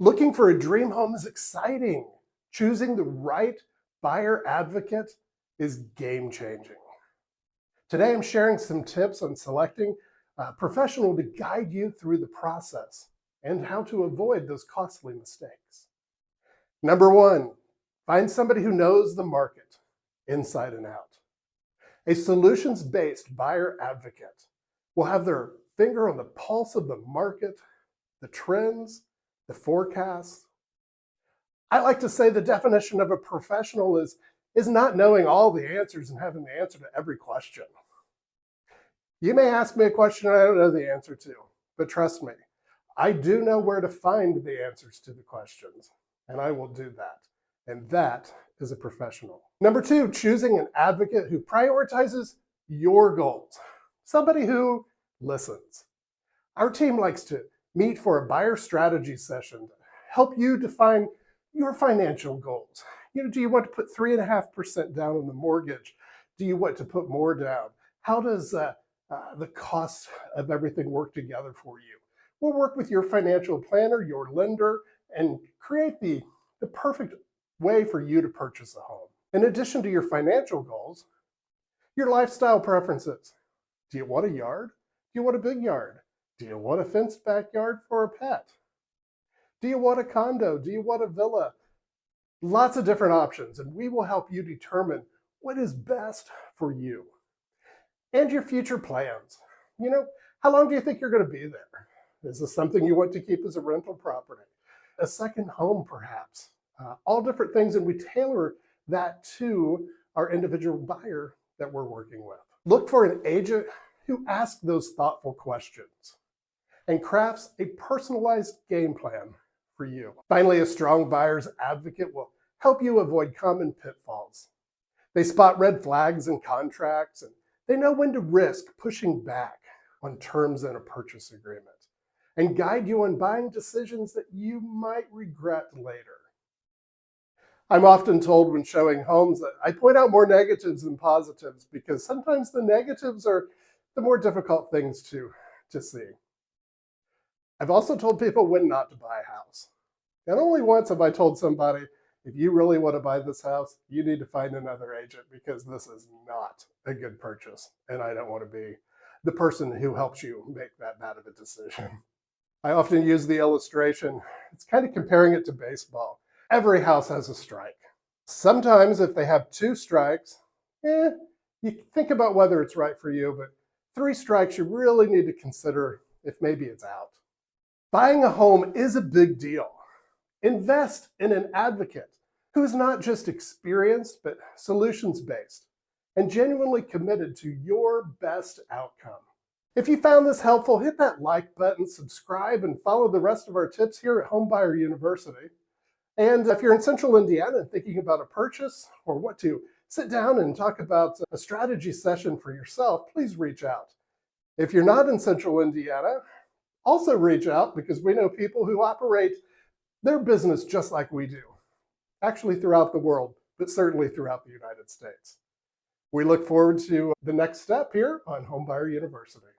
Looking for a dream home is exciting. Choosing the right buyer advocate is game changing. Today, I'm sharing some tips on selecting a professional to guide you through the process and how to avoid those costly mistakes. Number one, find somebody who knows the market inside and out. A solutions based buyer advocate will have their finger on the pulse of the market, the trends, the forecasts. I like to say the definition of a professional is not knowing all the answers and having the answer to every question. You may ask me a question I don't know the answer to, but trust me, I do know where to find the answers to the questions, and I will do that. And that is a professional. Number two, choosing an advocate who prioritizes your goals, somebody who listens. Our team likes to meet for a buyer strategy session to help you define your financial goals. Do you want to put 3.5% down on the mortgage? Do you want to put more down? How does the cost of everything work together for you? We'll work with your financial planner, your lender, and create the perfect way for you to purchase a home. In addition to your financial goals, your lifestyle preferences. Do you want a yard? Do you want a big yard? Do you want a fenced backyard for a pet? Do you want a condo? Do you want a villa? Lots of different options, and we will help you determine what is best for you and your future plans. How long do you think you're going to be there? Is this something you want to keep as a rental property? A second home, perhaps? All different things, and we tailor that to our individual buyer that we're working with. Look for an agent who asks those thoughtful questions and crafts a personalized game plan for you. Finally, a strong buyer's advocate will help you avoid common pitfalls. They spot red flags in contracts, and they know when to risk pushing back on terms in a purchase agreement and guide you on buying decisions that you might regret later. I'm often told when showing homes that I point out more negatives than positives because sometimes the negatives are the more difficult things to see. I've also told people when not to buy a house. And only once have I told somebody, if you really want to buy this house, you need to find another agent because this is not a good purchase. And I don't want to be the person who helps you make that bad of a decision. I often use the illustration. It's kind of comparing it to baseball. Every house has a strike. Sometimes if they have 2 strikes, you think about whether it's right for you, but 3 strikes, you really need to consider if maybe it's out. Buying a home is a big deal. Invest in an advocate who is not just experienced, but solutions-based and genuinely committed to your best outcome. If you found this helpful, hit that like button, subscribe, and follow the rest of our tips here at Homebuyer University. And if you're in Central Indiana and thinking about a purchase or want to sit down and talk about a strategy session for yourself, please reach out. If you're not in Central Indiana, also reach out because we know people who operate their business just like we do, actually throughout the world, but certainly throughout the United States. We look forward to the next step here on Homebuyer University.